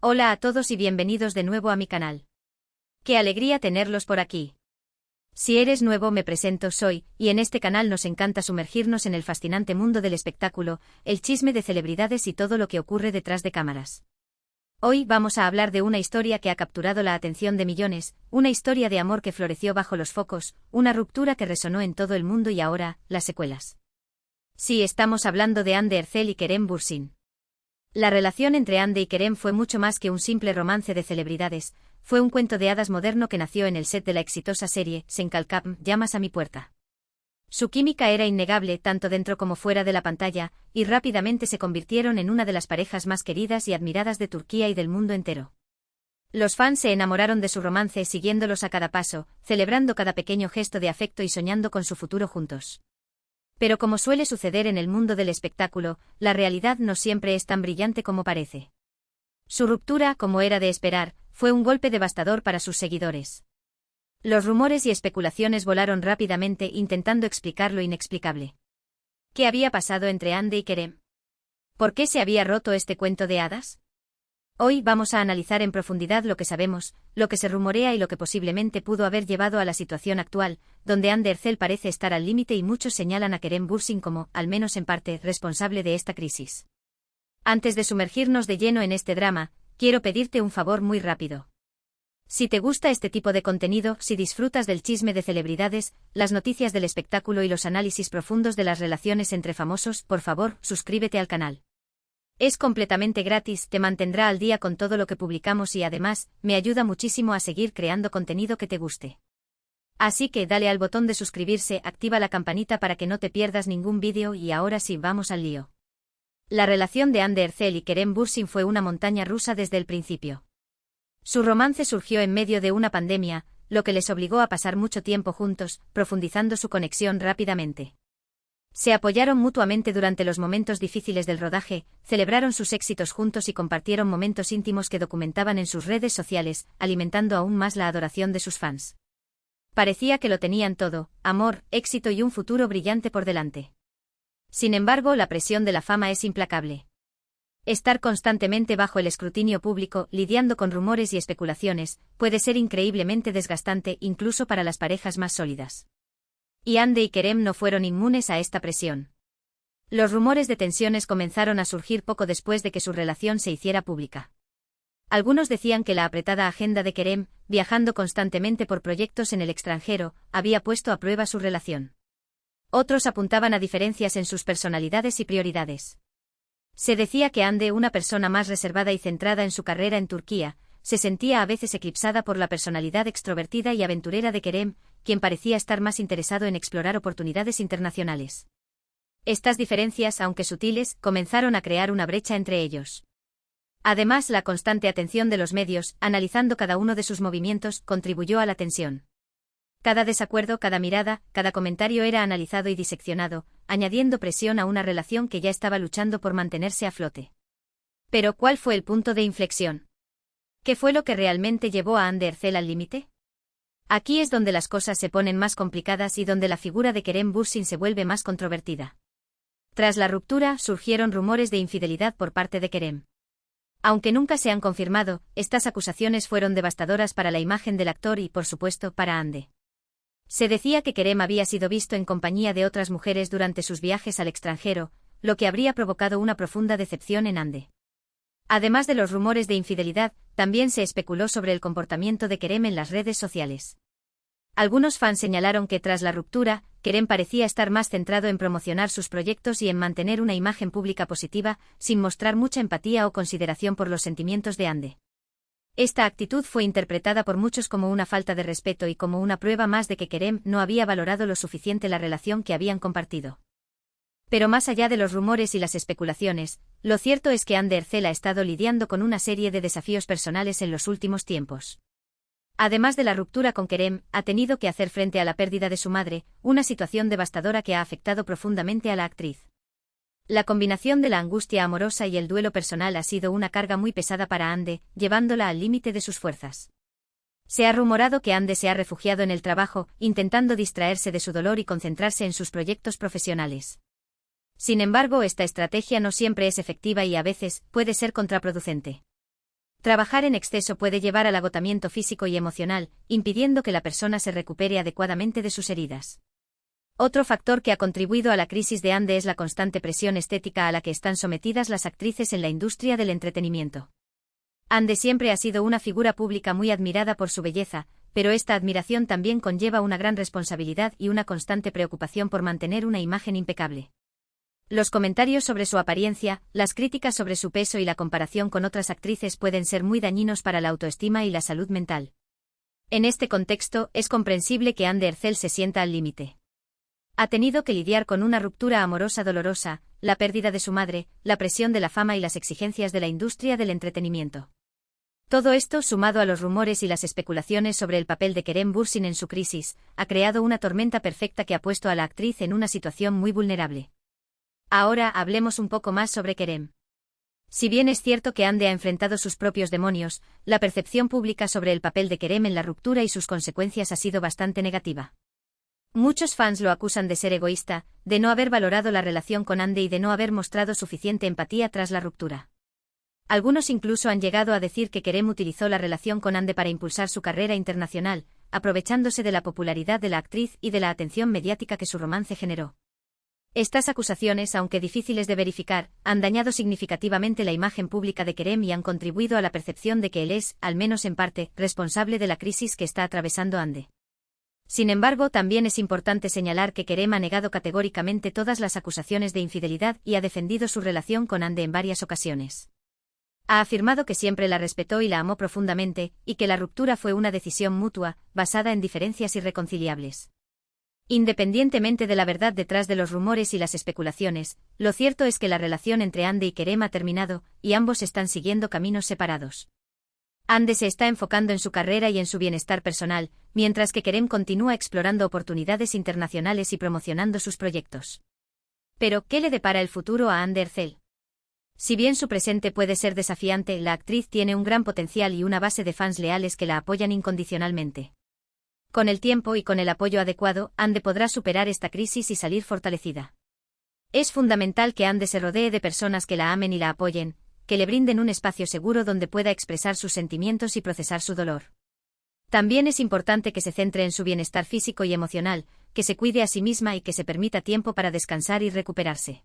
Hola a todos y bienvenidos de nuevo a mi canal. Qué alegría tenerlos por aquí. Si eres nuevo me presento, soy, y en este canal nos encanta sumergirnos en el fascinante mundo del espectáculo, el chisme de celebridades y todo lo que ocurre detrás de cámaras. Hoy vamos a hablar de una historia que ha capturado la atención de millones, una historia de amor que floreció bajo los focos, una ruptura que resonó en todo el mundo y ahora, las secuelas. Sí, estamos hablando de Hande Erçel y Kerem Bürsin. La relación entre Hande y Kerem fue mucho más que un simple romance de celebridades, fue un cuento de hadas moderno que nació en el set de la exitosa serie Sen Kalkam, Llamas a mi puerta. Su química era innegable tanto dentro como fuera de la pantalla, y rápidamente se convirtieron en una de las parejas más queridas y admiradas de Turquía y del mundo entero. Los fans se enamoraron de su romance siguiéndolos a cada paso, celebrando cada pequeño gesto de afecto y soñando con su futuro juntos. Pero como suele suceder en el mundo del espectáculo, la realidad no siempre es tan brillante como parece. Su ruptura, como era de esperar, fue un golpe devastador para sus seguidores. Los rumores y especulaciones volaron rápidamente intentando explicar lo inexplicable. ¿Qué había pasado entre Hande y Kerem? ¿Por qué se había roto este cuento de hadas? Hoy vamos a analizar en profundidad lo que sabemos, lo que se rumorea y lo que posiblemente pudo haber llevado a la situación actual, donde Hande Erçel parece estar al límite y muchos señalan a Kerem Bürsin como, al menos en parte, responsable de esta crisis. Antes de sumergirnos de lleno en este drama, quiero pedirte un favor muy rápido. Si te gusta este tipo de contenido, si disfrutas del chisme de celebridades, las noticias del espectáculo y los análisis profundos de las relaciones entre famosos, por favor, suscríbete al canal. Es completamente gratis, te mantendrá al día con todo lo que publicamos y además, me ayuda muchísimo a seguir creando contenido que te guste. Así que dale al botón de suscribirse, activa la campanita para que no te pierdas ningún vídeo y ahora sí vamos al lío. La relación de Hande Erçel y Kerem Bürsin fue una montaña rusa desde el principio. Su romance surgió en medio de una pandemia, lo que les obligó a pasar mucho tiempo juntos, profundizando su conexión rápidamente. Se apoyaron mutuamente durante los momentos difíciles del rodaje, celebraron sus éxitos juntos y compartieron momentos íntimos que documentaban en sus redes sociales, alimentando aún más la adoración de sus fans. Parecía que lo tenían todo, amor, éxito y un futuro brillante por delante. Sin embargo, la presión de la fama es implacable. Estar constantemente bajo el escrutinio público, lidiando con rumores y especulaciones, puede ser increíblemente desgastante incluso para las parejas más sólidas. Y Hande y Kerem no fueron inmunes a esta presión. Los rumores de tensiones comenzaron a surgir poco después de que su relación se hiciera pública. Algunos decían que la apretada agenda de Kerem, viajando constantemente por proyectos en el extranjero, había puesto a prueba su relación. Otros apuntaban a diferencias en sus personalidades y prioridades. Se decía que Hande, una persona más reservada y centrada en su carrera en Turquía, se sentía a veces eclipsada por la personalidad extrovertida y aventurera de Kerem, quien parecía estar más interesado en explorar oportunidades internacionales. Estas diferencias, aunque sutiles, comenzaron a crear una brecha entre ellos. Además, la constante atención de los medios, analizando cada uno de sus movimientos, contribuyó a la tensión. Cada desacuerdo, cada mirada, cada comentario era analizado y diseccionado, añadiendo presión a una relación que ya estaba luchando por mantenerse a flote. Pero, ¿cuál fue el punto de inflexión? ¿Qué fue lo que realmente llevó a Hande Erçel al límite? Aquí es donde las cosas se ponen más complicadas y donde la figura de Kerem Bürsin se vuelve más controvertida. Tras la ruptura, surgieron rumores de infidelidad por parte de Kerem. Aunque nunca se han confirmado, estas acusaciones fueron devastadoras para la imagen del actor y, por supuesto, para Hande. Se decía que Kerem había sido visto en compañía de otras mujeres durante sus viajes al extranjero, lo que habría provocado una profunda decepción en Hande. Además de los rumores de infidelidad, también se especuló sobre el comportamiento de Kerem en las redes sociales. Algunos fans señalaron que tras la ruptura, Kerem parecía estar más centrado en promocionar sus proyectos y en mantener una imagen pública positiva, sin mostrar mucha empatía o consideración por los sentimientos de Hande. Esta actitud fue interpretada por muchos como una falta de respeto y como una prueba más de que Kerem no había valorado lo suficiente la relación que habían compartido. Pero más allá de los rumores y las especulaciones, lo cierto es que Hande Erçel ha estado lidiando con una serie de desafíos personales en los últimos tiempos. Además de la ruptura con Kerem, ha tenido que hacer frente a la pérdida de su madre, una situación devastadora que ha afectado profundamente a la actriz. La combinación de la angustia amorosa y el duelo personal ha sido una carga muy pesada para Hande, llevándola al límite de sus fuerzas. Se ha rumorado que Hande se ha refugiado en el trabajo, intentando distraerse de su dolor y concentrarse en sus proyectos profesionales. Sin embargo, esta estrategia no siempre es efectiva y a veces puede ser contraproducente. Trabajar en exceso puede llevar al agotamiento físico y emocional, impidiendo que la persona se recupere adecuadamente de sus heridas. Otro factor que ha contribuido a la crisis de Ande es la constante presión estética a la que están sometidas las actrices en la industria del entretenimiento. Ande siempre ha sido una figura pública muy admirada por su belleza, pero esta admiración también conlleva una gran responsabilidad y una constante preocupación por mantener una imagen impecable. Los comentarios sobre su apariencia, las críticas sobre su peso y la comparación con otras actrices pueden ser muy dañinos para la autoestima y la salud mental. En este contexto, es comprensible que Ande Ercel se sienta al límite. Ha tenido que lidiar con una ruptura amorosa dolorosa, la pérdida de su madre, la presión de la fama y las exigencias de la industria del entretenimiento. Todo esto, sumado a los rumores y las especulaciones sobre el papel de Kerem Bürsin en su crisis, ha creado una tormenta perfecta que ha puesto a la actriz en una situación muy vulnerable. Ahora hablemos un poco más sobre Kerem. Si bien es cierto que Ande ha enfrentado sus propios demonios, la percepción pública sobre el papel de Kerem en la ruptura y sus consecuencias ha sido bastante negativa. Muchos fans lo acusan de ser egoísta, de no haber valorado la relación con Ande y de no haber mostrado suficiente empatía tras la ruptura. Algunos incluso han llegado a decir que Kerem utilizó la relación con Ande para impulsar su carrera internacional, aprovechándose de la popularidad de la actriz y de la atención mediática que su romance generó. Estas acusaciones, aunque difíciles de verificar, han dañado significativamente la imagen pública de Kerem y han contribuido a la percepción de que él es, al menos en parte, responsable de la crisis que está atravesando Ande. Sin embargo, también es importante señalar que Kerem ha negado categóricamente todas las acusaciones de infidelidad y ha defendido su relación con Ande en varias ocasiones. Ha afirmado que siempre la respetó y la amó profundamente, y que la ruptura fue una decisión mutua, basada en diferencias irreconciliables. Independientemente de la verdad detrás de los rumores y las especulaciones, lo cierto es que la relación entre Ande y Kerem ha terminado, y ambos están siguiendo caminos separados. Ande se está enfocando en su carrera y en su bienestar personal, mientras que Kerem continúa explorando oportunidades internacionales y promocionando sus proyectos. Pero, ¿qué le depara el futuro a Ande Ercel? Si bien su presente puede ser desafiante, la actriz tiene un gran potencial y una base de fans leales que la apoyan incondicionalmente. Con el tiempo y con el apoyo adecuado, Ande podrá superar esta crisis y salir fortalecida. Es fundamental que Ande se rodee de personas que la amen y la apoyen, que le brinden un espacio seguro donde pueda expresar sus sentimientos y procesar su dolor. También es importante que se centre en su bienestar físico y emocional, que se cuide a sí misma y que se permita tiempo para descansar y recuperarse.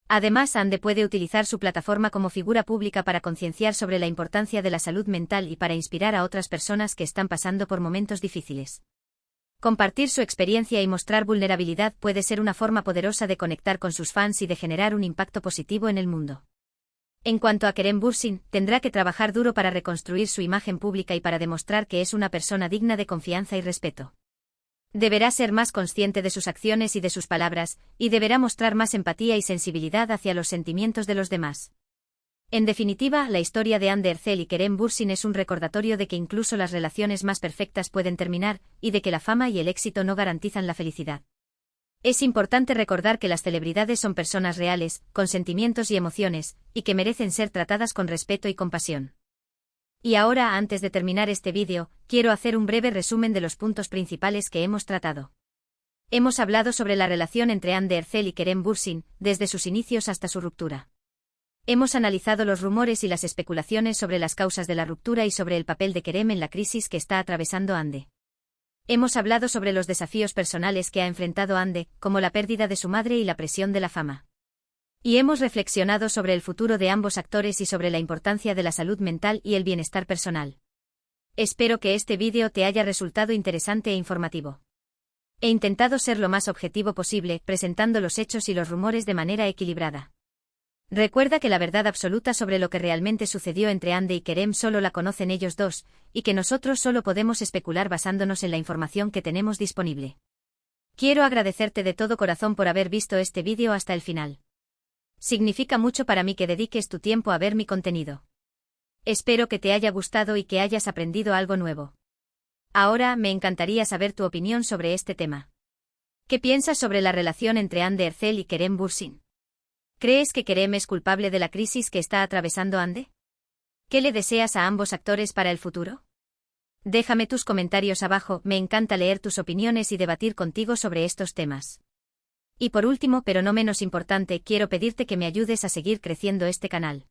Además, Ande puede utilizar su plataforma como figura pública para concienciar sobre la importancia de la salud mental y para inspirar a otras personas que están pasando por momentos difíciles. Compartir su experiencia y mostrar vulnerabilidad puede ser una forma poderosa de conectar con sus fans y de generar un impacto positivo en el mundo. En cuanto a Kerem Bürsin, tendrá que trabajar duro para reconstruir su imagen pública y para demostrar que es una persona digna de confianza y respeto. Deberá ser más consciente de sus acciones y de sus palabras, y deberá mostrar más empatía y sensibilidad hacia los sentimientos de los demás. En definitiva, la historia de Ande Ercel y Kerem Bürsin es un recordatorio de que incluso las relaciones más perfectas pueden terminar, y de que la fama y el éxito no garantizan la felicidad. Es importante recordar que las celebridades son personas reales, con sentimientos y emociones, y que merecen ser tratadas con respeto y compasión. Y ahora, antes de terminar este vídeo, quiero hacer un breve resumen de los puntos principales que hemos tratado. Hemos hablado sobre la relación entre Ande Ercel y Kerem Bürsin, desde sus inicios hasta su ruptura. Hemos analizado los rumores y las especulaciones sobre las causas de la ruptura y sobre el papel de Kerem en la crisis que está atravesando Ande. Hemos hablado sobre los desafíos personales que ha enfrentado Ande, como la pérdida de su madre y la presión de la fama. Y hemos reflexionado sobre el futuro de ambos actores y sobre la importancia de la salud mental y el bienestar personal. Espero que este vídeo te haya resultado interesante e informativo. He intentado ser lo más objetivo posible, presentando los hechos y los rumores de manera equilibrada. Recuerda que la verdad absoluta sobre lo que realmente sucedió entre Ande y Kerem solo la conocen ellos dos, y que nosotros solo podemos especular basándonos en la información que tenemos disponible. Quiero agradecerte de todo corazón por haber visto este vídeo hasta el final. Significa mucho para mí que dediques tu tiempo a ver mi contenido. Espero que te haya gustado y que hayas aprendido algo nuevo. Ahora me encantaría saber tu opinión sobre este tema. ¿Qué piensas sobre la relación entre Ande Ercel y Kerem Bürsin? ¿Crees que Kerem es culpable de la crisis que está atravesando Ande? ¿Qué le deseas a ambos actores para el futuro? Déjame tus comentarios abajo, me encanta leer tus opiniones y debatir contigo sobre estos temas. Y por último, pero no menos importante, quiero pedirte que me ayudes a seguir creciendo este canal.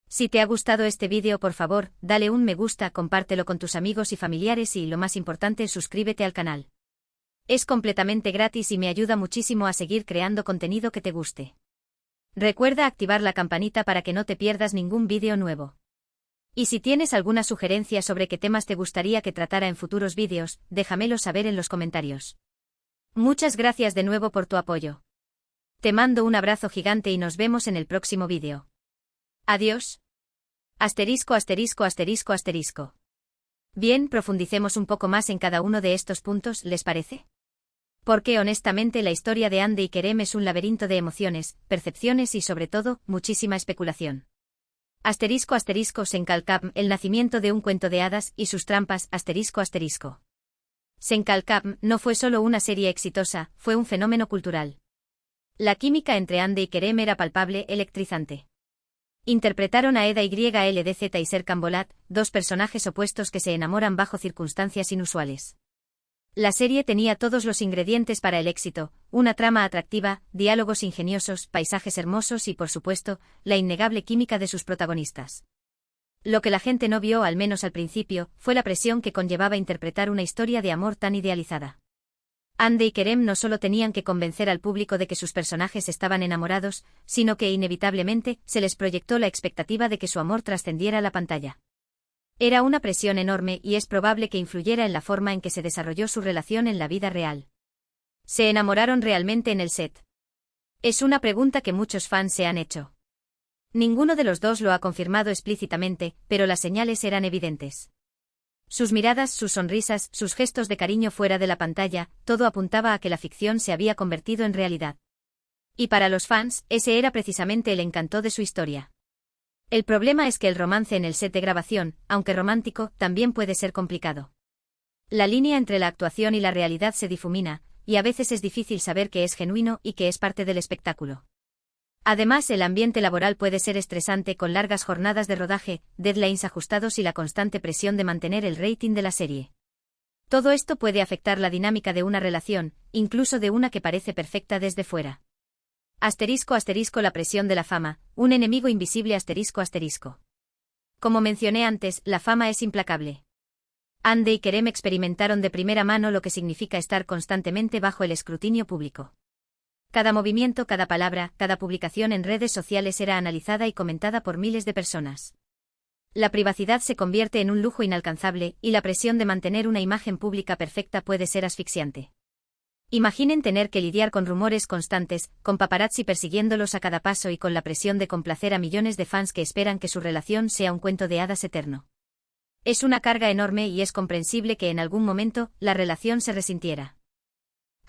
Si te ha gustado este vídeo, por favor, dale un me gusta, compártelo con tus amigos y familiares y, lo más importante, suscríbete al canal. Es completamente gratis y me ayuda muchísimo a seguir creando contenido que te guste. Recuerda activar la campanita para que no te pierdas ningún vídeo nuevo. Y si tienes alguna sugerencia sobre qué temas te gustaría que tratara en futuros vídeos, déjamelo saber en los comentarios. Muchas gracias de nuevo por tu apoyo. Te mando un abrazo gigante y nos vemos en el próximo vídeo. Adiós. Asterisco, asterisco, asterisco, asterisco. Bien, profundicemos un poco más en cada uno de estos puntos, ¿les parece? Porque honestamente la historia de Andy y Kerem es un laberinto de emociones, percepciones y sobre todo, muchísima especulación. Asterisco, asterisco, Senkalkam, el nacimiento de un cuento de hadas y sus trampas, asterisco, asterisco. Senkalkam no fue solo una serie exitosa, fue un fenómeno cultural. La química entre Andy y Kerem era palpable, electrizante. Interpretaron a Eda YLDZ y Serkan Bolat, dos personajes opuestos que se enamoran bajo circunstancias inusuales. La serie tenía todos los ingredientes para el éxito, una trama atractiva, diálogos ingeniosos, paisajes hermosos y, por supuesto, la innegable química de sus protagonistas. Lo que la gente no vio, al menos al principio, fue la presión que conllevaba interpretar una historia de amor tan idealizada. Andy y Kerem no solo tenían que convencer al público de que sus personajes estaban enamorados, sino que inevitablemente se les proyectó la expectativa de que su amor trascendiera la pantalla. Era una presión enorme y es probable que influyera en la forma en que se desarrolló su relación en la vida real. ¿Se enamoraron realmente en el set? Es una pregunta que muchos fans se han hecho. Ninguno de los dos lo ha confirmado explícitamente, pero las señales eran evidentes. Sus miradas, sus sonrisas, sus gestos de cariño fuera de la pantalla, todo apuntaba a que la ficción se había convertido en realidad. Y para los fans, ese era precisamente el encanto de su historia. El problema es que el romance en el set de grabación, aunque romántico, también puede ser complicado. La línea entre la actuación y la realidad se difumina, y a veces es difícil saber qué es genuino y qué es parte del espectáculo. Además, el ambiente laboral puede ser estresante con largas jornadas de rodaje, deadlines ajustados y la constante presión de mantener el rating de la serie. Todo esto puede afectar la dinámica de una relación, incluso de una que parece perfecta desde fuera. Asterisco, asterisco, la presión de la fama, un enemigo invisible, asterisco, asterisco. Como mencioné antes, la fama es implacable. Andy y Kerem experimentaron de primera mano lo que significa estar constantemente bajo el escrutinio público. Cada movimiento, cada palabra, cada publicación en redes sociales era analizada y comentada por miles de personas. La privacidad se convierte en un lujo inalcanzable, y la presión de mantener una imagen pública perfecta puede ser asfixiante. Imaginen tener que lidiar con rumores constantes, con paparazzi persiguiéndolos a cada paso y con la presión de complacer a millones de fans que esperan que su relación sea un cuento de hadas eterno. Es una carga enorme y es comprensible que en algún momento la relación se resintiera.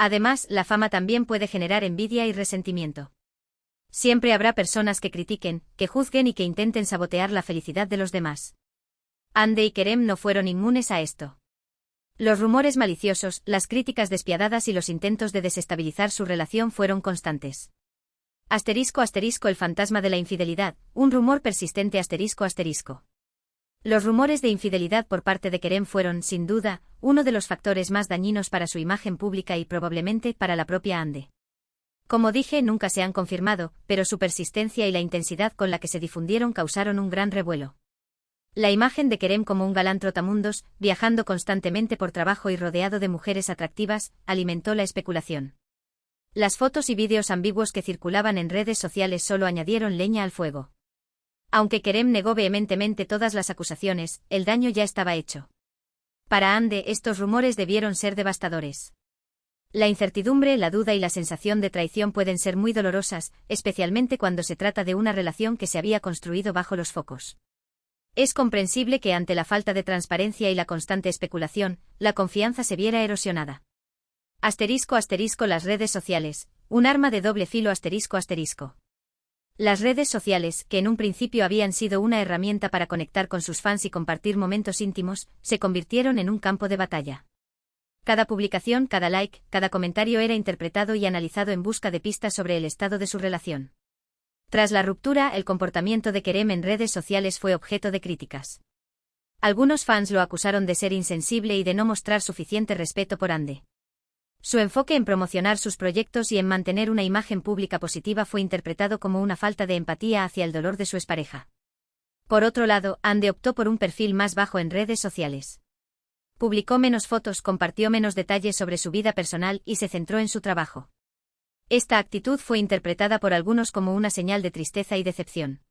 Además, la fama también puede generar envidia y resentimiento. Siempre habrá personas que critiquen, que juzguen y que intenten sabotear la felicidad de los demás. Andy y Kerem no fueron inmunes a esto. Los rumores maliciosos, las críticas despiadadas y los intentos de desestabilizar su relación fueron constantes. Asterisco, asterisco, el fantasma de la infidelidad, un rumor persistente, asterisco, asterisco. Los rumores de infidelidad por parte de Kerem fueron, sin duda, uno de los factores más dañinos para su imagen pública y probablemente para la propia Andy. Como dije, nunca se han confirmado, pero su persistencia y la intensidad con la que se difundieron causaron un gran revuelo. La imagen de Kerem como un galán trotamundos, viajando constantemente por trabajo y rodeado de mujeres atractivas, alimentó la especulación. Las fotos y vídeos ambiguos que circulaban en redes sociales solo añadieron leña al fuego. Aunque Kerem negó vehementemente todas las acusaciones, el daño ya estaba hecho. Para Andy, estos rumores debieron ser devastadores. La incertidumbre, la duda y la sensación de traición pueden ser muy dolorosas, especialmente cuando se trata de una relación que se había construido bajo los focos. Es comprensible que ante la falta de transparencia y la constante especulación, la confianza se viera erosionada. Asterisco, asterisco, las redes sociales, un arma de doble filo, asterisco, asterisco. Las redes sociales, que en un principio habían sido una herramienta para conectar con sus fans y compartir momentos íntimos, se convirtieron en un campo de batalla. Cada publicación, cada like, cada comentario era interpretado y analizado en busca de pistas sobre el estado de su relación. Tras la ruptura, el comportamiento de Kerem en redes sociales fue objeto de críticas. Algunos fans lo acusaron de ser insensible y de no mostrar suficiente respeto por Andy. Su enfoque en promocionar sus proyectos y en mantener una imagen pública positiva fue interpretado como una falta de empatía hacia el dolor de su expareja. Por otro lado, Ande optó por un perfil más bajo en redes sociales. Publicó menos fotos, compartió menos detalles sobre su vida personal y se centró en su trabajo. Esta actitud fue interpretada por algunos como una señal de tristeza y decepción.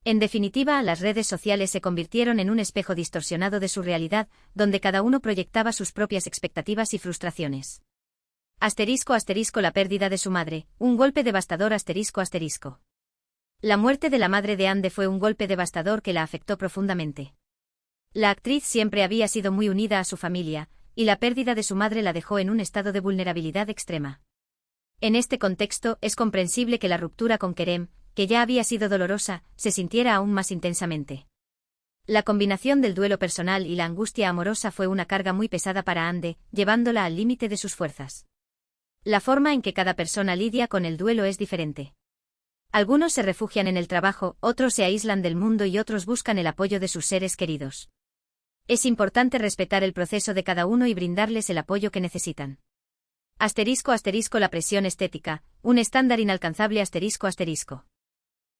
En definitiva, las redes sociales se convirtieron en un espejo distorsionado de su realidad, donde cada uno proyectaba sus propias expectativas y frustraciones. La pérdida de su madre, un golpe devastador. La muerte de la madre de Ande fue un golpe devastador que la afectó profundamente. La actriz siempre había sido muy unida a su familia, y la pérdida de su madre la dejó en un estado de vulnerabilidad extrema. En este contexto, es comprensible que la ruptura con Kerem, que ya había sido dolorosa, se sintiera aún más intensamente. La combinación del duelo personal y la angustia amorosa fue una carga muy pesada para Ande, llevándola al límite de sus fuerzas. La forma en que cada persona lidia con el duelo es diferente. Algunos se refugian en el trabajo, otros se aíslan del mundo y otros buscan el apoyo de sus seres queridos. Es importante respetar el proceso de cada uno y brindarles el apoyo que necesitan. La presión estética, un estándar inalcanzable.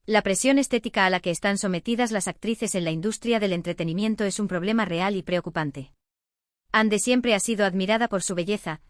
La presión estética a la que están sometidas las actrices en la industria del entretenimiento es un problema real y preocupante. Ande siempre ha sido admirada por su belleza,